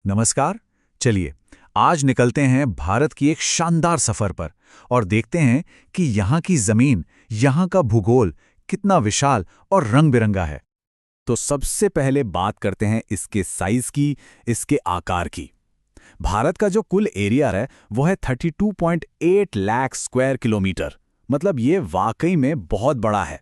नमस्कार। चलिए आज निकलते हैं भारत की एक शानदार सफर पर और देखते हैं कि यहाँ की जमीन, यहाँ का भूगोल कितना विशाल और रंग बिरंगा है। तो सबसे पहले बात करते हैं इसके साइज की, इसके आकार की। भारत का जो कुल एरिया है वो है 32.8 लाख स्क्वायर किलोमीटर। मतलब ये वाकई में बहुत बड़ा है।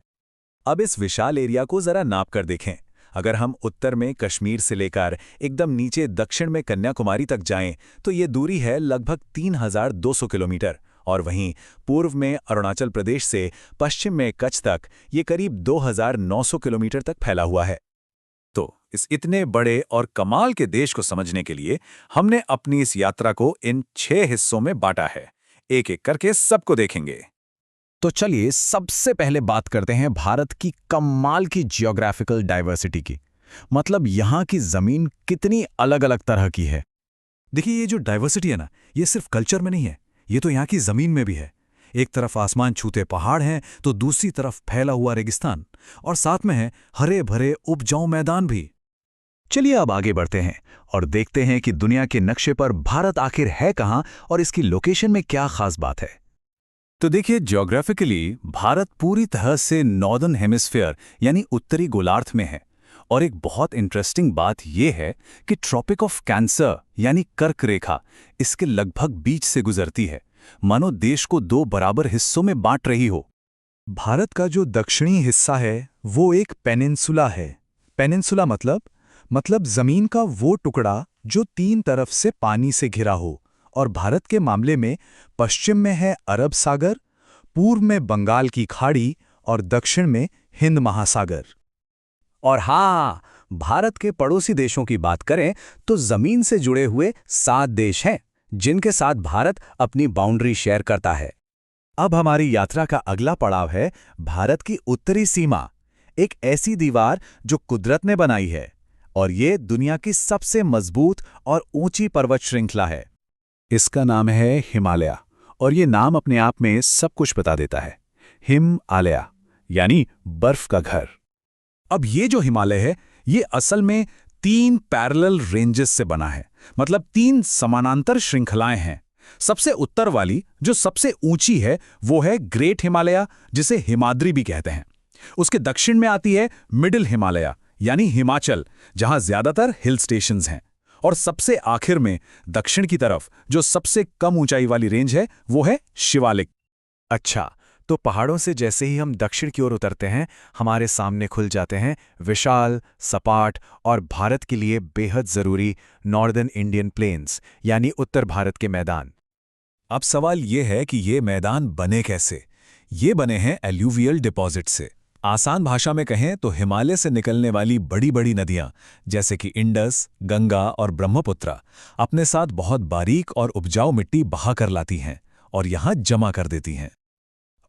अब इस विशाल एरिया को जरा नाप कर देखें। अगर हम उत्तर में कश्मीर से लेकर एकदम नीचे दक्षिण में कन्याकुमारी तक जाएं, तो ये दूरी है लगभग 3200 किलोमीटर। और वहीं पूर्व में अरुणाचल प्रदेश से पश्चिम में कच्छ तक ये करीब 2900 किलोमीटर तक फैला हुआ है। तो इस इतने बड़े और कमाल के देश को समझने के लिए हमने अपनी इस यात्रा को इन 6 हिस्सों में बांटा है। एक एक करके सबको देखेंगे। तो चलिए सबसे पहले बात करते हैं भारत की कमाल की जियोग्राफिकल डाइवर्सिटी की। मतलब यहाँ की जमीन कितनी अलग अलग तरह की है। देखिए, ये जो डाइवर्सिटी है ना, ये सिर्फ कल्चर में नहीं है, ये तो यहाँ की जमीन में भी है। एक तरफ आसमान छूते पहाड़ हैं तो दूसरी तरफ फैला हुआ रेगिस्तान, और साथ में है हरे भरे उपजाऊ मैदान भी। चलिए अब आगे बढ़ते हैं और देखते हैं कि दुनिया के नक्शे पर भारत आखिर है कहाँ और इसकी लोकेशन में क्या खास बात है। तो देखिए, ज्योग्राफिकली भारत पूरी तरह से नॉर्दर्न हेमिस्फीयर यानी उत्तरी गोलार्ध में है। और एक बहुत इंटरेस्टिंग बात यह है कि ट्रॉपिक ऑफ कैंसर यानी कर्क रेखा इसके लगभग बीच से गुजरती है, मानो देश को 2 बराबर हिस्सों में बांट रही हो। भारत का जो दक्षिणी हिस्सा है वो एक पेनिनसुला है। पेनिनसुला मतलब जमीन का वो टुकड़ा जो 3 तरफ से पानी से घिरा हो। और भारत के मामले में पश्चिम में है अरब सागर, पूर्व में बंगाल की खाड़ी और दक्षिण में हिंद महासागर। और हाँ, भारत के पड़ोसी देशों की बात करें तो जमीन से जुड़े हुए 7 देश हैं जिनके साथ भारत अपनी बाउंड्री शेयर करता है। अब हमारी यात्रा का अगला पड़ाव है भारत की उत्तरी सीमा, एक ऐसी दीवार जो कुदरत ने बनाई है। और ये दुनिया की सबसे मजबूत और ऊंची पर्वत श्रृंखला है। इसका नाम है हिमालय, और ये नाम अपने आप में सब कुछ बता देता है। हिमालय यानी बर्फ का घर। अब ये जो हिमालय है ये असल में 3 पैरेलल रेंजेस से बना है। मतलब 3 समानांतर श्रृंखलाएं हैं। सबसे उत्तर वाली जो सबसे ऊंची है वो है ग्रेट हिमालय, जिसे हिमाद्री भी कहते हैं। उसके दक्षिण में आती है मिडिल हिमालय यानी हिमाचल, जहां ज्यादातर हिल स्टेशंस हैं। और सबसे आखिर में दक्षिण की तरफ जो सबसे कम ऊंचाई वाली रेंज है वो है शिवालिक। अच्छा, तो पहाड़ों से जैसे ही हम दक्षिण की ओर उतरते हैं, हमारे सामने खुल जाते हैं विशाल, सपाट और भारत के लिए बेहद जरूरी नॉर्दर्न इंडियन प्लेन्स यानी उत्तर भारत के मैदान। अब सवाल ये है कि ये मैदान बने कैसे। ये बने हैं एल्यूवियल डिपॉजिट से। आसान भाषा में कहें तो हिमालय से निकलने वाली बड़ी बड़ी नदियां जैसे कि इंडस, गंगा और ब्रह्मपुत्र अपने साथ बहुत बारीक और उपजाऊ मिट्टी बहा कर लाती हैं और यहां जमा कर देती हैं।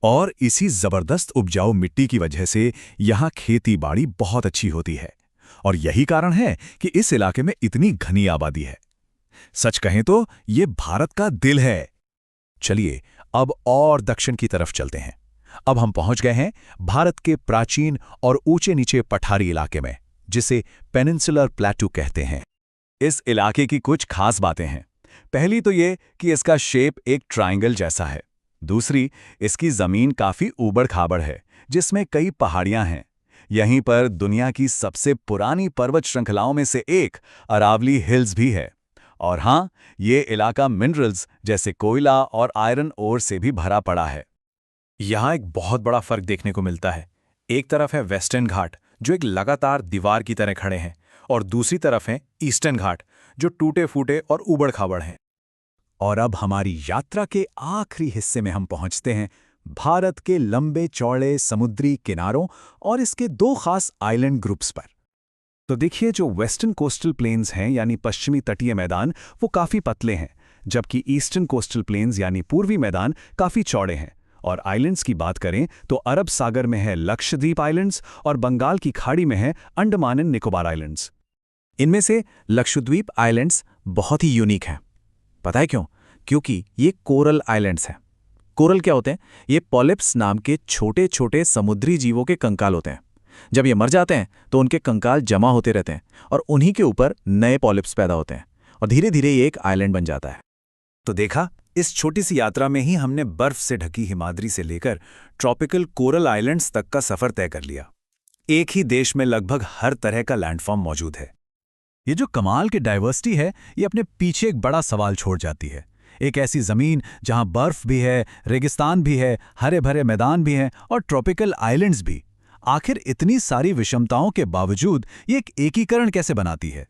और इसी जबरदस्त उपजाऊ मिट्टी की वजह से यहां खेती बाड़ी बहुत अच्छी होती है। और यही कारण है कि इस इलाके में इतनी घनी आबादी है। सच कहें तो ये भारत का दिल है। चलिए अब और दक्षिण की तरफ चलते हैं। अब हम पहुंच गए हैं भारत के प्राचीन और ऊंचे नीचे पठारी इलाके में, जिसे पेनिनसुलर प्लेटू कहते हैं। इस इलाके की कुछ खास बातें हैं। पहली तो ये कि इसका शेप एक ट्रायंगल जैसा है। दूसरी, इसकी जमीन काफी ऊबड़-खाबड़ है, जिसमें कई पहाड़ियां हैं। यहीं पर दुनिया की सबसे पुरानी पर्वत श्रृंखलाओं में से एक अरावली हिल्स भी है। और हाँ, ये इलाका मिनरल्स जैसे कोयला और आयरन ओर से भी भरा पड़ा है। यहाँ एक बहुत बड़ा फर्क देखने को मिलता है। एक तरफ है वेस्टर्न घाट जो एक लगातार दीवार की तरह खड़े हैं, और दूसरी तरफ है ईस्टर्न घाट जो टूटे फूटे और ऊबड़ खाबड़ हैं। और अब हमारी यात्रा के आखिरी हिस्से में हम पहुंचते हैं भारत के लंबे चौड़े समुद्री किनारों और इसके 2 खास आइलैंड ग्रुप्स पर। तो देखिए, जो वेस्टर्न कोस्टल प्लेन्स हैं यानी पश्चिमी तटीय मैदान, वो काफी पतले हैं, जबकि ईस्टर्न कोस्टल प्लेन्स यानी पूर्वी मैदान काफी चौड़े हैं। और आइलैंड्स की बात करें तो अरब सागर में है लक्षद्वीप आइलैंड्स और बंगाल की खाड़ी में है अंडमान एंड निकोबार आइलैंड्स। इनमें से लक्षद्वीप आइलैंड्स बहुत ही यूनिक हैं। पता है क्यों? क्योंकि ये कोरल आइलैंड्स हैं। कोरल क्या होते हैं? ये पॉलिप्स नाम के छोटे छोटे समुद्री जीवों के कंकाल होते हैं। जब ये मर जाते हैं तो उनके कंकाल जमा होते रहते हैं और उन्हीं के ऊपर नए पॉलिप्स पैदा होते हैं। और धीरे धीरे ये एक आइलैंड बन जाता है। तो देखा, इस छोटी सी यात्रा में ही हमने बर्फ से ढकी हिमाद्री से लेकर ट्रॉपिकल कोरल आइलैंड्स तक का सफर तय कर लिया। एक ही देश में लगभग हर तरह का लैंडफॉर्म मौजूद है। ये जो कमाल की डाइवर्सिटी है, ये अपने पीछे एक बड़ा सवाल छोड़ जाती है। एक ऐसी जमीन जहां बर्फ भी है, रेगिस्तान भी है, हरे भरे मैदान भी हैं और ट्रॉपिकल आइलैंड्स भी। आखिर इतनी सारी विषमताओं के बावजूद ये एक एकीकरण कैसे बनाती है?